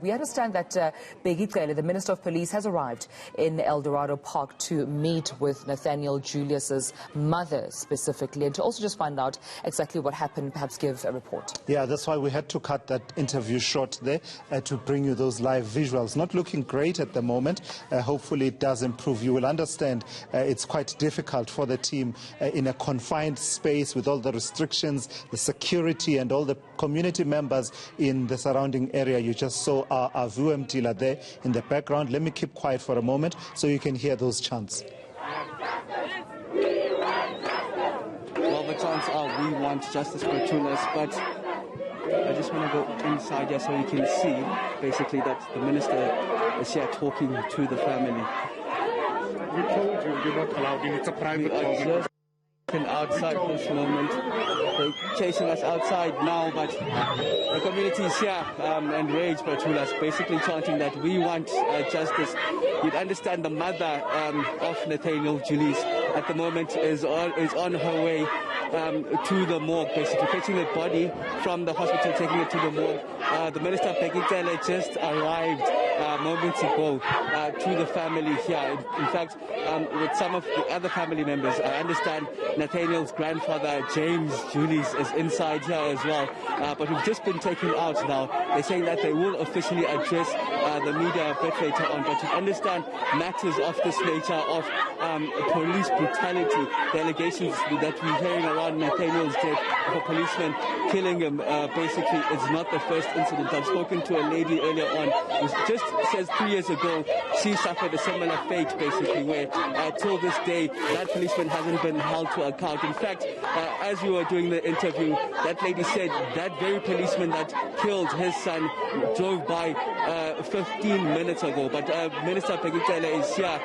we understand that Bheki Cele, the Minister of Police, has arrived in Eldorado Park to meet with Nathaniel Julius's mother specifically, and to also just find out exactly what happened, perhaps give a report. Yeah, that's why we had to cut that interview short there to bring you those live visuals. Not looking great at the moment. Hopefully it does improve. You will understand it's quite difficult for the team in a confined space with all the restrictions, the security and all the community members in the surrounding area. You just saw our VUM dealer there in the background. Let me keep quiet for a moment so you can hear those chants. Well, the chants are, we want justice for Julius, but I just want to go inside here so you can see basically that the minister is here talking to the family. We told you you're not allowed in. It's a private just outside this moment. They're chasing us outside now, but the community is here enraged by Julius, basically chanting that we want justice. You'd understand the mother of Nathaniel Julius at the moment is on her way to the morgue, basically fetching the body from the hospital, taking it to the morgue. The Minister Bheki Cele just arrived moments ago to the family here. In fact, with some of the other family members, I understand Nathaniel's grandfather, James Julius, is inside here as well. But we've just been taken out now. They're saying that they will officially address the media a bit later on. But to understand matters of this nature of police brutality, the allegations that we're hearing around Nathaniel's death of a policeman killing him, basically is not the first incident. I've spoken to a lady earlier on who just says 3 years ago she suffered a similar fate, basically, where till this day that policeman hasn't been held to account. In fact, as we were doing the interview, that lady said that very policeman that killed his son drove by 15 minutes ago. But Minister Bheki Cele is here,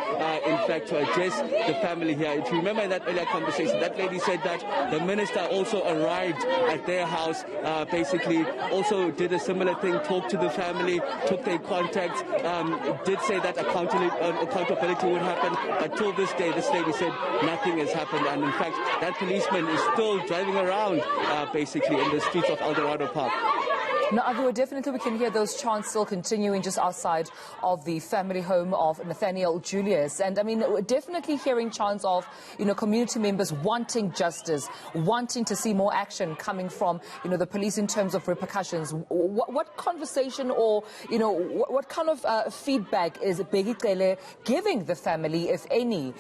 in fact, to address the family here. If you remember in that earlier conversation, that lady said that the minister also arrived at their house, basically also did a similar thing, talked to the family, took their contacts, did say that accountability would happen, but till this day, this lady said nothing has happened. And in fact, that policeman is still driving around, basically, in the streets of Eldorado Park. Now, Avu, definitely we can hear those chants still continuing just outside of the family home of Nathaniel Julius. And I mean, we're definitely hearing chants of, community members wanting justice, wanting to see more action coming from, the police in terms of repercussions. What conversation or, what kind of feedback is Bheki Cele giving the family, if any?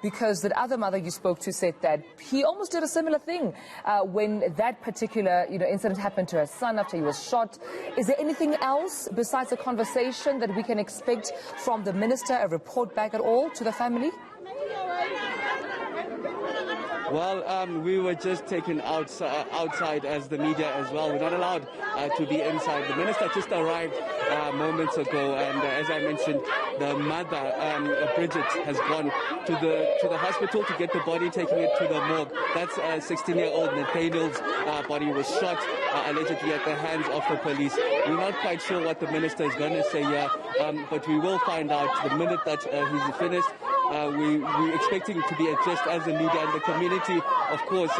Because that other mother you spoke to said that he almost did a similar thing when that particular, incident happened to her son after he was shot. Is there anything else besides a conversation that we can expect from the minister, a report back at all to the family? Well, we were just taken outside as the media as well. We're not allowed to be inside. The minister just arrived moments ago, and as I mentioned, the mother, Bridget, has gone to the hospital to get the body, taking it to the morgue. That's 16-year-old Nathaniel's body was shot, allegedly at the hands of the police. We're not quite sure what the minister is going to say here, but we will find out the minute that he's finished. We're expecting to be addressed as the media and the community, of course,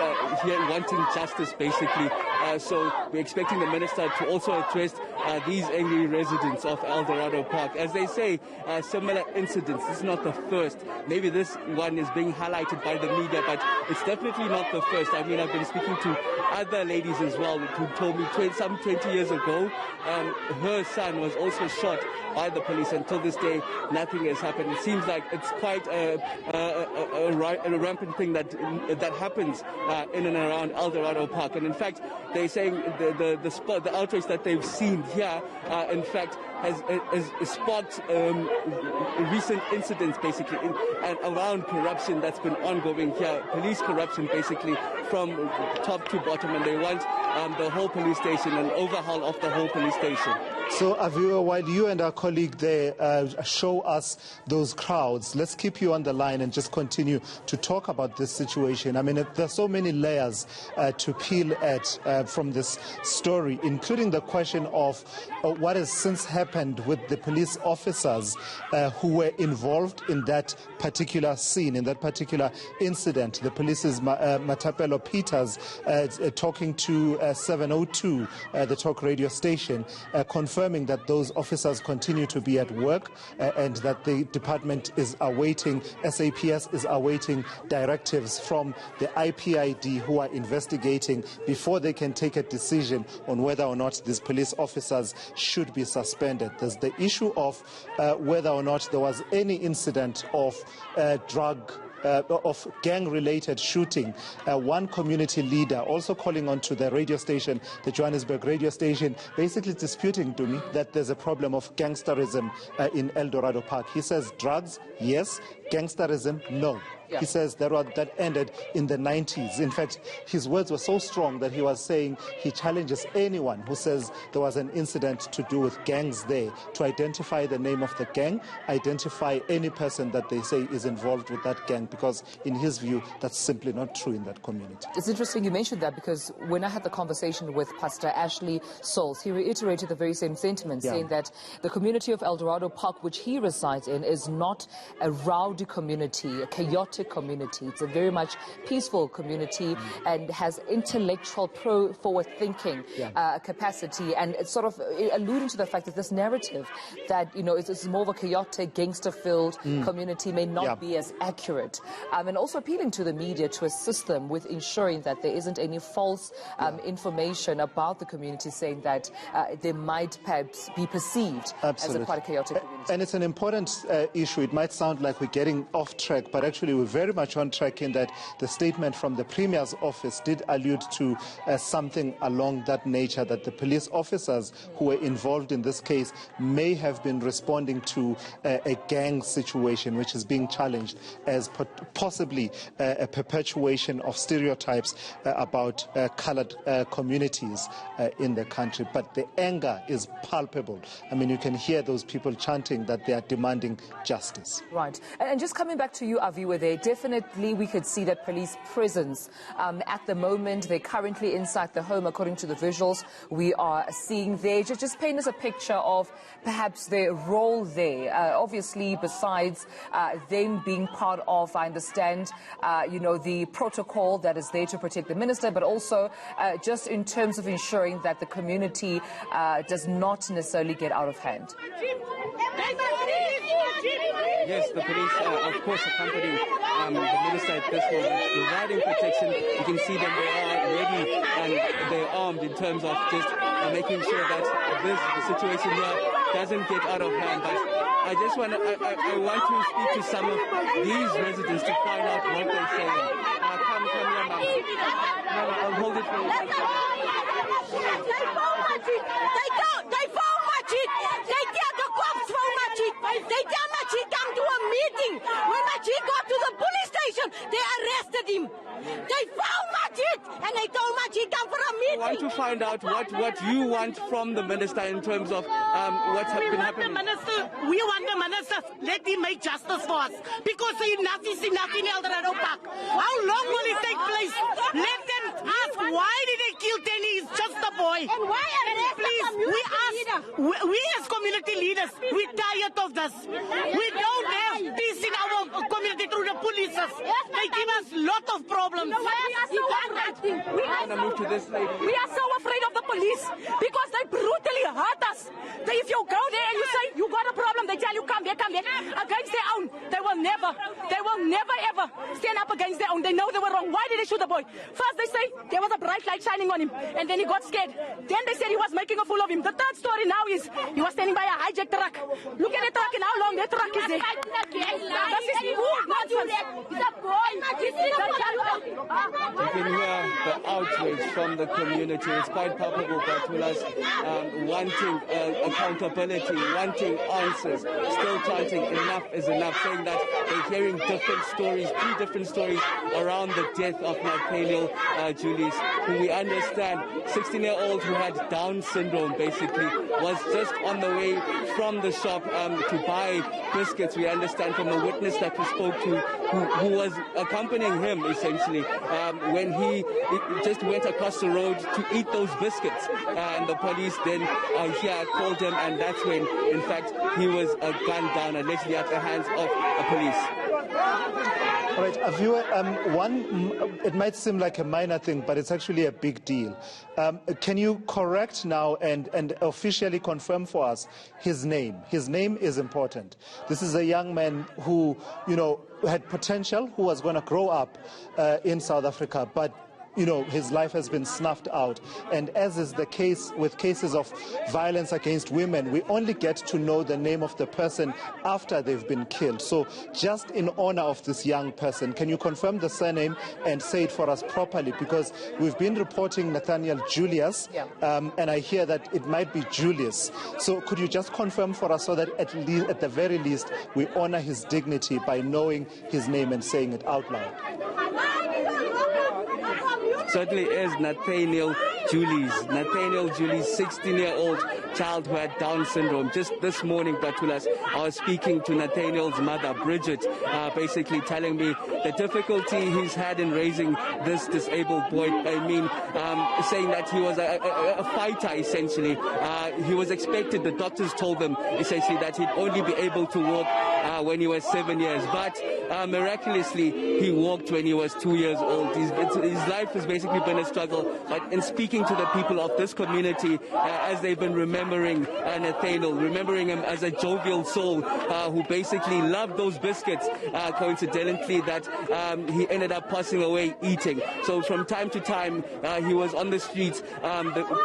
here wanting justice, basically. So we're expecting the minister to also address these angry residents of Eldorado Park. As they say, similar incidents. This is not the first. Maybe this one is being highlighted by the media, but it's definitely not the first. I mean, I've been speaking to other ladies as well who told me some 20 years ago, her son was also shot by the police. Until this day, nothing has happened. It seems like it's quite a rampant thing that happens in and around Eldorado Park. And in fact, they're saying the outrage that they've seen here, in fact, has sparked recent incidents, basically, and around corruption that's been ongoing here. Police corruption, basically, from top to bottom, and they want the whole police station, an overhaul of the whole police station. So, Avira, while you and our colleague there show us those crowds, let's keep you on the line and just continue to talk about this situation. I mean, there's so many layers to peel at from this story, including the question of what has since happened with the police officers who were involved in that particular scene, in that particular incident. The police's Matapelo Peters, talking to 702, the talk radio station, confirmed confirming that those officers continue to be at work and that the department is awaiting, SAPS is awaiting directives from the IPID, who are investigating before they can take a decision on whether or not these police officers should be suspended. There's the issue of whether or not there was any incident of of gang-related shooting. One community leader also calling on to the radio station, the Johannesburg radio station, basically disputing to me that there's a problem of gangsterism in Eldorado Park. He says drugs, yes; gangsterism, no. Yeah. He says that ended in the 90s. In fact, his words were so strong that he was saying he challenges anyone who says there was an incident to do with gangs there to identify the name of the gang, identify any person that they say is involved with that gang, because in his view, that's simply not true in that community. It's interesting you mentioned that, because when I had the conversation with Pastor Ashley Souls, he reiterated the very same sentiment, saying that the community of Eldorado Park, which he resides in, is not a rowdy community, a chaotic community. It's a very much peaceful community and has intellectual forward thinking capacity, and it's sort of alluding to the fact that this narrative that, you know, it's more of a chaotic, gangster-filled community may not be as accurate, and also appealing to the media to assist them with ensuring that there isn't any false information about the community, saying that they might perhaps be perceived as a quite a chaotic community. And it's an important issue. It might sound like we're getting off track, but actually we're very much on track, in that the statement from the Premier's office did allude to something along that nature, that the police officers who were involved in this case may have been responding to a gang situation, which is being challenged as possibly a perpetuation of stereotypes about coloured communities in the country. But the anger is palpable. I mean, you can hear those people chanting that they are demanding justice. Right. And just coming back to you, Aviwe, there, definitely we could see that police presence at the moment. They're currently inside the home, according to the visuals we are seeing there. Just paint us a picture of perhaps their role there. Obviously, besides them being part of, I understand, you know, the protocol that is there to protect the minister, but also just in terms of ensuring that the community does not necessarily get out of hand. Yes, the police are, of course, accompanying the minister at this moment, providing protection. You can see them, they are ready and they're armed in terms of just making sure that the situation here doesn't get out of hand. But I just want to, I want to speak to some of these residents to find out what they're saying. Come here, ma'am. No, I'll hold it for you. They found Majid. They tell the cops found Majid. They tell Majid come to a meeting. When Majid got to the police station, they arrested him. They found Majid, and they told Majid come for a meeting. I want to find out what you want from the minister in terms of what's been happening. We want the minister, let him make justice for us. Because enough is enough in Eldorado Park. How long will it take place? Let them ask, why did they kill Tenny? He's just a boy. And why arrest the community leader? We as community leaders, we're tired of this. We don't have peace in our community through the police. They give us a lot of problems. You know what? We are so afraid of the police because they brutally hurt us. If you go there and you say you got a problem, they tell you come here, against their own. They will never ever stand up against their own. They know they were wrong. Why did they shoot the boy? First they say there was a bright light shining on him, and then he got scared. Then they said he was making a fool of him. The third story now is he was standing by a hijacked truck. Look at the truck and how long that truck is there. This is nonsense. He's a boy. You can hear the outrage from the community. It's quite palpable, Batulas, wanting accountability, wanting answers, still chanting enough is enough, saying that they're hearing different stories, 3 different stories around the death of Nathaniel Julius, who we understand, 16-year-old who had Down syndrome, basically, was just on the way from the shop to buy biscuits. We understand from a witness that we spoke to, who was accompanying him, essentially, when he just went across the road to eat those biscuits. And the police then here called him, and that's when, in fact, he was gunned down, allegedly at the hands of the police. All right, Aviwe, it might seem like a minor thing, but it's actually a big deal. Can you correct now and officially confirm for us his name? His name is important. This is a young man who, had potential, who was going to grow up in South Africa, but his life has been snuffed out. And as is the case with cases of violence against women, we only get to know the name of the person after they've been killed. So just in honor of this young person, can you confirm the surname and say it for us properly? Because we've been reporting Nathaniel Julius, and I hear that it might be Julius. So could you just confirm for us so that at the very least we honor his dignity by knowing his name and saying it out loud? Certainly is Nathaniel Julius. Nathaniel Julius, 16-year-old child who had Down syndrome. Just this morning, Batulas, I was speaking to Nathaniel's mother, Bridget, basically telling me the difficulty he's had in raising this disabled boy. Saying that he was a fighter, essentially. He was expected, the doctors told them, essentially, that he'd only be able to walk when he was 7 years. But miraculously, he walked when he was 2 years old. His life has basically been a struggle. But in speaking to the people of this community, as they've been remembering Nathaniel, remembering him as a jovial soul who basically loved those biscuits, coincidentally, that he ended up passing away eating. So from time to time, he was on the streets,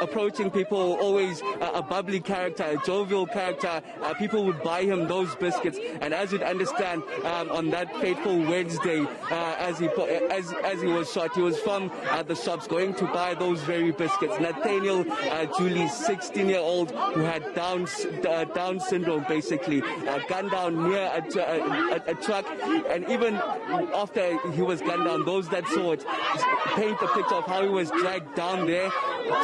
approaching people, always a bubbly character, a jovial character. People would buy him those biscuits. And as you'd understand, on that fateful Wednesday, as he was shot, he was from the shops going to buy those very biscuits. Nathaniel Julius, 16-year-old, who had Down syndrome, basically, gunned down near a truck. And even after he was gunned down, those that saw it paint the picture of how he was dragged down there,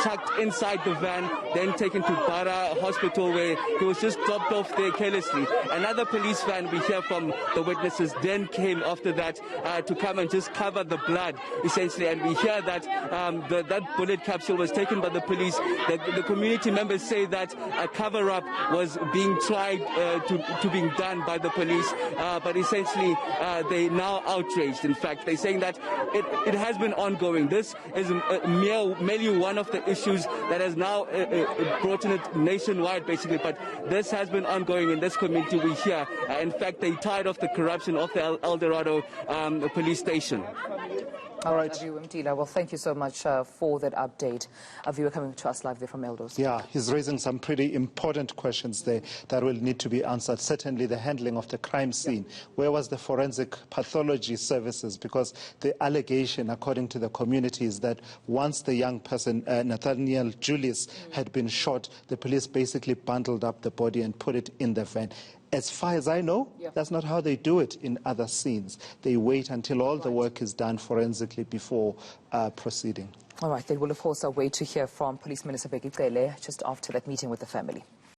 chucked inside the van, then taken to Bara Hospital, where he was just dropped off there carelessly. Another police van, we hear from the witnesses, then came after that to come and just cover the blood, essentially. And we hear that that bullet capsule was taken by the police. The community members say that a cover-up was being tried to being done by the police, but essentially they now outraged. In fact, they're saying that it has been ongoing. This is merely one of the issues that has now brought in it nationwide, basically. But this has been ongoing in this community. We hear, in fact, they tired of the corruption of the Eldorado police station. All right. Well, thank you so much for that update. A viewer coming to us live there from Eldos. Yeah, he's raising some pretty important questions there that will need to be answered. Certainly the handling of the crime scene. Yeah. Where was the forensic pathology services? Because the allegation, according to the community, is that once the young person, Nathaniel Julius, had been shot, the police basically bundled up the body and put it in the van. As far as I know, that's not how they do it in other scenes. They wait until all the work is done forensically before proceeding. All right, they will, of course, wait to hear from Police Minister Bheki Cele just after that meeting with the family.